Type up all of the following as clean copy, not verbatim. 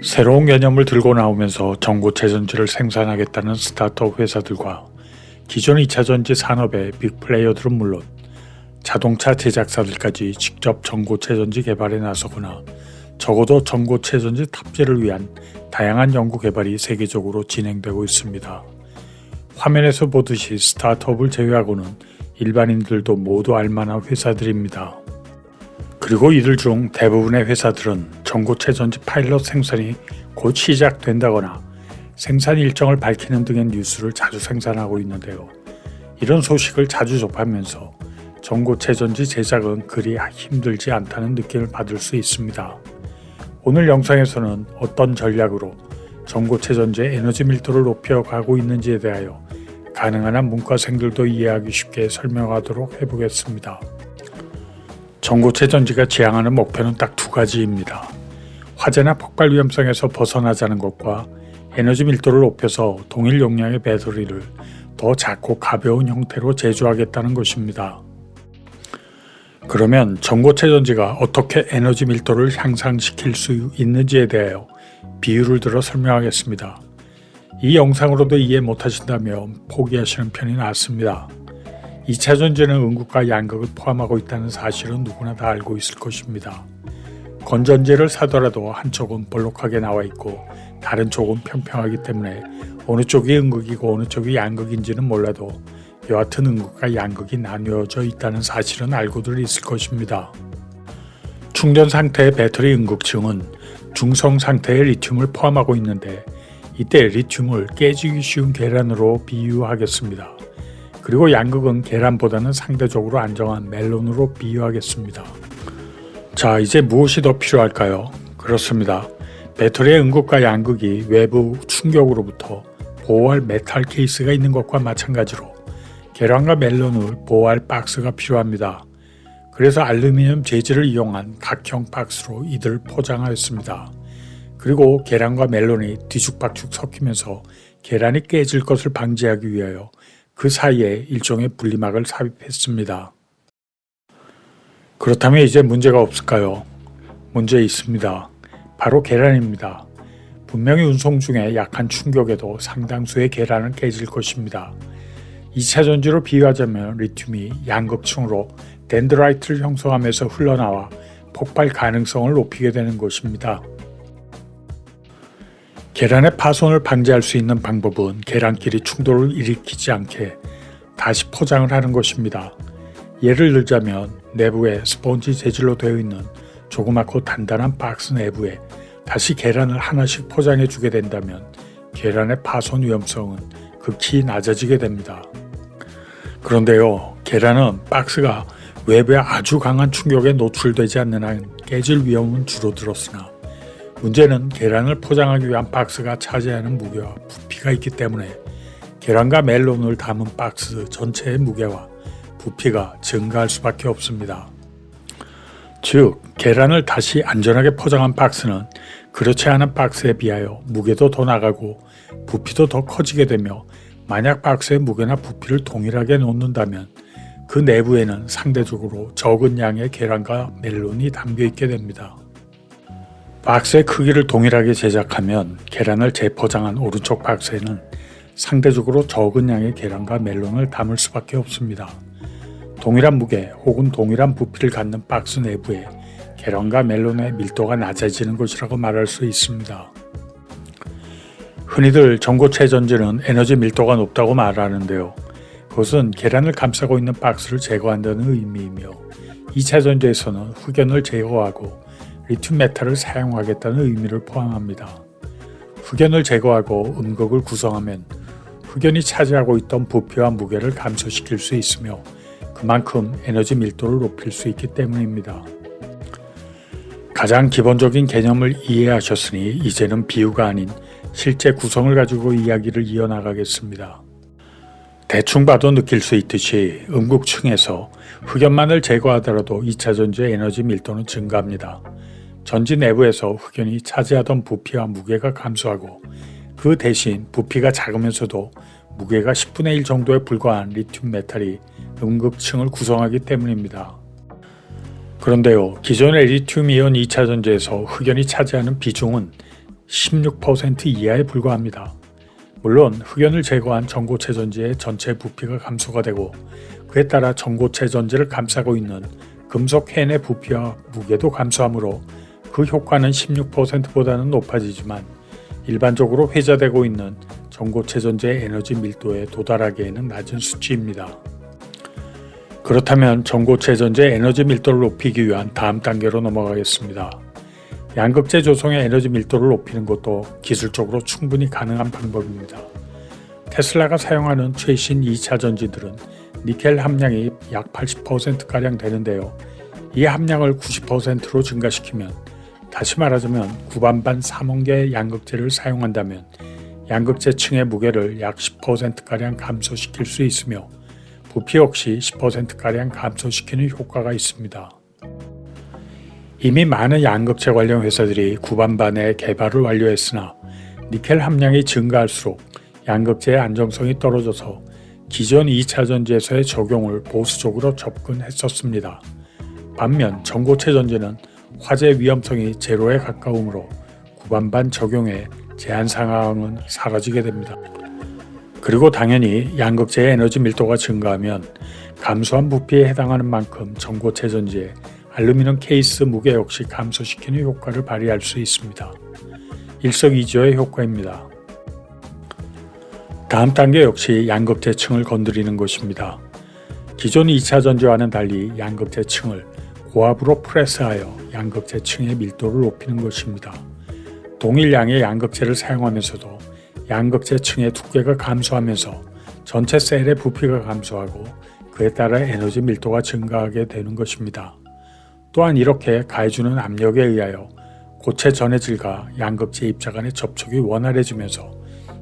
새로운 개념을 들고 나오면서 전고체 전지를 생산하겠다는 스타트업 회사들과 기존 2차 전지 산업의 빅플레이어들은 물론 자동차 제작사들까지 직접 전고체 전지 개발에 나서거나 적어도 전고체 전지 탑재를 위한 다양한 연구 개발이 세계적으로 진행되고 있습니다. 화면에서 보듯이 스타트업을 제외하고는 일반인들도 모두 알만한 회사들입니다. 그리고 이들 중 대부분의 회사들은 전고체 전지 파일럿 생산이 곧 시작된다거나 생산 일정을 밝히는 등의 뉴스를 자주 생산하고 있는데요. 이런 소식을 자주 접하면서 전고체 전지 제작은 그리 힘들지 않다는 느낌을 받을 수 있습니다. 오늘 영상에서는 어떤 전략으로 전고체 전지의 에너지 밀도를 높여가고 있는지에 대하여 가능한 한 문과생들도 이해하기 쉽게 설명하도록 해보겠습니다. 전고체 전지가 지향하는 목표는 딱 두 가지입니다. 화재나 폭발 위험성에서 벗어나자는 것과 에너지 밀도를 높여서 동일 용량의 배터리를 더 작고 가벼운 형태로 제조하겠다는 것입니다. 그러면 전고체 전지가 어떻게 에너지 밀도를 향상시킬 수 있는지에 대하여 비유를 들어 설명하겠습니다. 이 영상으로도 이해 못하신다면 포기하시는 편이 낫습니다. 2차 전지는 음극과 양극을 포함하고 있다는 사실은 누구나 다 알고 있을 것입니다. 건전지를 사더라도 한쪽은 볼록하게 나와 있고 다른 쪽은 평평하기 때문에 어느 쪽이 음극이고 어느 쪽이 양극인지는 몰라도 여하튼 음극과 양극이 나뉘어져 있다는 사실은 알고들 있을 것입니다. 충전 상태의 배터리 음극층은 중성 상태의 리튬을 포함하고 있는데 이때 리튬을 깨지기 쉬운 계란으로 비유하겠습니다. 그리고 양극은 계란보다는 상대적으로 안정한 멜론으로 비유하겠습니다. 자, 이제 무엇이 더 필요할까요? 그렇습니다. 배터리의 음극과 양극이 외부 충격으로부터 보호할 메탈 케이스가 있는 것과 마찬가지로 계란과 멜론을 보호할 박스가 필요합니다. 그래서 알루미늄 재질을 이용한 각형 박스로 이들을 포장하였습니다. 그리고 계란과 멜론이 뒤죽박죽 섞이면서 계란이 깨질 것을 방지하기 위하여 그 사이에 일종의 분리막을 삽입했습니다. 그렇다면 이제 문제가 없을까요? 문제 있습니다. 바로 계란입니다. 분명히 운송 중에 약한 충격에도 상당수의 계란은 깨질 것입니다. 2차 전지로 비유하자면 리튬이 양극층으로 덴드라이트를 형성하면서 흘러나와 폭발 가능성을 높이게 되는 것입니다. 계란의 파손을 방지할 수 있는 방법은 계란끼리 충돌을 일으키지 않게 다시 포장을 하는 것입니다. 예를 들자면 내부에 스펀지 재질로 되어 있는 조그맣고 단단한 박스 내부에 다시 계란을 하나씩 포장해 주게 된다면 계란의 파손 위험성은 극히 낮아지게 됩니다. 그런데요, 계란은 박스가 외부에 아주 강한 충격에 노출되지 않는 한 깨질 위험은 줄어들었으나 문제는 계란을 포장하기 위한 박스가 차지하는 무게와 부피가 있기 때문에 계란과 멜론을 담은 박스 전체의 무게와 부피가 증가할 수밖에 없습니다. 즉, 계란을 다시 안전하게 포장한 박스는 그렇지 않은 박스에 비하여 무게도 더 나가고 부피도 더 커지게 되며 만약 박스의 무게나 부피를 동일하게 놓는다면 그 내부에는 상대적으로 적은 양의 계란과 멜론이 담겨 있게 됩니다. 박스의 크기를 동일하게 제작하면 계란을 재포장한 오른쪽 박스에는 상대적으로 적은 양의 계란과 멜론을 담을 수밖에 없습니다. 동일한 무게 혹은 동일한 부피를 갖는 박스 내부에 계란과 멜론의 밀도가 낮아지는 것이라고 말할 수 있습니다. 흔히들 전고체 전지는 에너지 밀도가 높다고 말하는데요. 그것은 계란을 감싸고 있는 박스를 제거한다는 의미이며 2차 전지에서는 흑연을 제거하고 리튬 메탈을 사용하겠다는 의미를 포함합니다. 흑연을 제거하고 음극을 구성하면 흑연이 차지하고 있던 부피와 무게를 감소시킬 수 있으며 그만큼 에너지 밀도를 높일 수 있기 때문입니다. 가장 기본적인 개념을 이해하셨으니 이제는 비유가 아닌 실제 구성을 가지고 이야기를 이어나가겠습니다. 대충 봐도 느낄 수 있듯이 음극층에서 흑연만을 제거하더라도 2차 전지의 에너지 밀도는 증가합니다. 전지 내부에서 흑연이 차지하던 부피와 무게가 감소하고 그 대신 부피가 작으면서도 무게가 10분의 1 정도에 불과한 리튬 메탈이 음극층을 구성하기 때문입니다. 그런데요, 기존의 리튬이온 2차 전지에서 흑연이 차지하는 비중은 16% 이하에 불과합니다. 물론 흑연을 제거한 전고체 전지의 전체 부피가 감소가 되고 그에 따라 전고체 전지를 감싸고 있는 금속 캔의 부피와 무게도 감소하므로 그 효과는 16%보다는 높아지지만 일반적으로 회자되고 있는 전고체 전지의 에너지 밀도에 도달하기에는 낮은 수치입니다. 그렇다면 전고체 전지의 에너지 밀도를 높이기 위한 다음 단계로 넘어가겠습니다. 양극재 조성의 에너지 밀도를 높이는 것도 기술적으로 충분히 가능한 방법입니다. 테슬라가 사용하는 최신 2차 전지들은 니켈 함량이 약 80%가량 되는데요. 이 함량을 90%로 증가시키면, 다시 말하자면 구반반 3원계의 양극재를 사용한다면 양극재층의 무게를 약 10%가량 감소시킬 수 있으며 부피 역시 10%가량 감소시키는 효과가 있습니다. 이미 많은 양극재 관련 회사들이 구반반의 개발을 완료했으나 니켈 함량이 증가할수록 양극재의 안정성이 떨어져서 기존 2차 전지에서의 적용을 보수적으로 접근했었습니다. 반면 전고체 전지는 화재 위험성이 제로에 가까우므로 구반반 적용에 제한 사항은 사라지게 됩니다. 그리고 당연히 양극재의 에너지 밀도가 증가하면 감소한 부피에 해당하는 만큼 전고체 전지의 알루미늄 케이스 무게 역시 감소시키는 효과를 발휘할 수 있습니다. 일석이조의 효과입니다. 다음 단계 역시 양극재층을 건드리는 것입니다. 기존 2차 전지와는 달리 양극재층을 고압으로 프레스하여 양극재층의 밀도를 높이는 것입니다. 동일 양의 양극재를 사용하면서도 양극재층의 두께가 감소하면서 전체 셀의 부피가 감소하고 그에 따라 에너지 밀도가 증가하게 되는 것입니다. 또한 이렇게 가해주는 압력에 의하여 고체 전해질과 양극재 입자 간의 접촉이 원활해지면서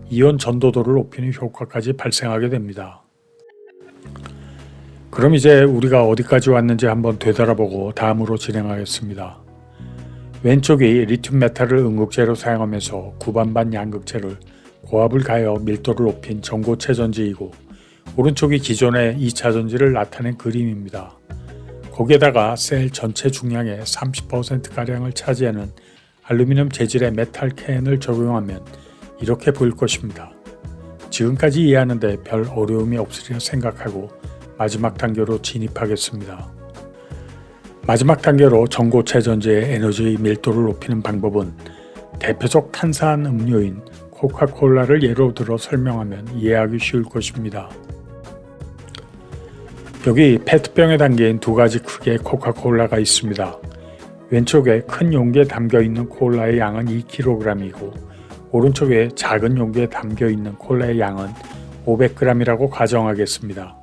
이온 전도도를 높이는 효과까지 발생하게 됩니다. 그럼 이제 우리가 어디까지 왔는지 한번 되돌아보고 다음으로 진행하겠습니다. 왼쪽이 리튬 메탈을 응급제로 사용하면서 구반반 양극재를 고압을 가하여 밀도를 높인 전고체 전지이고 오른쪽이 기존의 2차 전지를 나타낸 그림입니다. 거기에다가 셀 전체 중량의 30%가량을 차지하는 알루미늄 재질의 메탈 캔을 적용하면 이렇게 보일 것입니다. 지금까지 이해하는데 별 어려움이 없으리라 생각하고 마지막 단계로 진입하겠습니다. 마지막 단계로 전고체 전지의 에너지 밀도를 높이는 방법은 대표적 탄산 음료인 코카콜라를 예로 들어 설명하면 이해하기 쉬울 것입니다. 여기 페트병에 담긴 두 가지 크기의 코카콜라가 있습니다. 왼쪽에 큰 용기에 담겨있는 콜라의 양은 2kg이고 오른쪽에 작은 용기에 담겨있는 콜라의 양은 500g이라고 가정하겠습니다.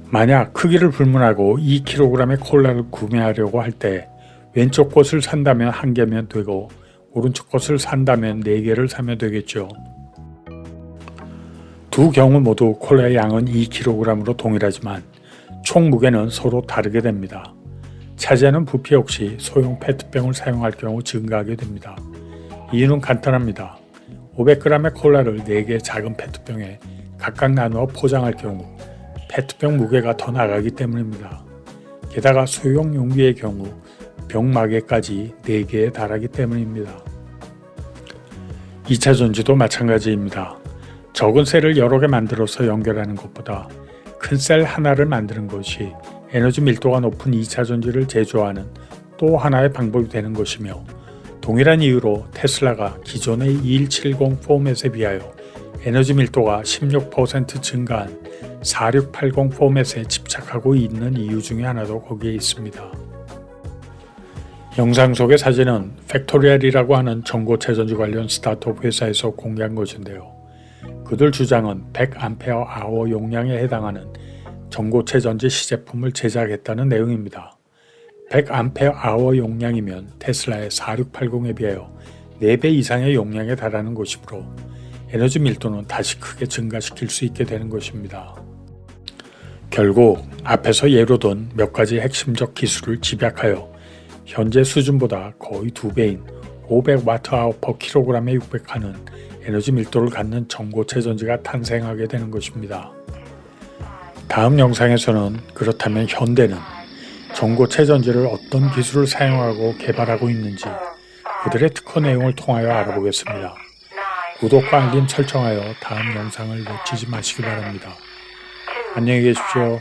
만약 크기를 불문하고 2kg의 콜라를 구매하려고 할 때 왼쪽 것을 산다면 1개면 되고 오른쪽 것을 산다면 4개를 사면 되겠죠. 두 경우 모두 콜라의 양은 2kg으로 동일하지만 총 무게는 서로 다르게 됩니다. 차지하는 부피 역시 소형 페트병을 사용할 경우 증가하게 됩니다. 이유는 간단합니다. 500g의 콜라를 4개 작은 페트병에 각각 나누어 포장할 경우 페트병 무게가 더 나가기 때문입니다. 게다가 소형 용기의 경우 병 마개까지 4개에 달하기 때문입니다. 2차 전지도 마찬가지입니다. 적은 셀을 여러 개 만들어서 연결하는 것보다 큰 셀 하나를 만드는 것이 에너지 밀도가 높은 2차 전지를 제조하는 또 하나의 방법이 되는 것이며 동일한 이유로 테슬라가 기존의 2170 포맷에 비하여 에너지 밀도가 16% 증가한 4680 포맷에 집착하고 있는 이유 중에 하나도 거기에 있습니다. 영상 속의 사진은 팩토리얼이라고 하는 전고체 전지 관련 스타트업 회사에서 공개한 것인데요. 그들 주장은 100Ah 용량에 해당하는 전고체 전지 시제품을 제작했다는 내용입니다. 100Ah 용량이면 테슬라의 4680에 비하여 4배 이상의 용량에 달하는 것이므로 에너지 밀도는 다시 크게 증가시킬 수 있게 되는 것입니다. 결국 앞에서 예로 든 몇 가지 핵심적 기술을 집약하여 현재 수준보다 거의 2배인 500Wh/kg에 육박하는 에너지 밀도를 갖는 전고체 전지가 탄생하게 되는 것입니다. 다음 영상에서는 그렇다면 현대는 전고체 전지를 어떤 기술을 사용하고 개발하고 있는지, 그들의 특허 내용을 통하여 알아보겠습니다. 구독과 알림 설정하여 다음 영상을 놓치지 마시기 바랍니다. 안녕히 계십시오.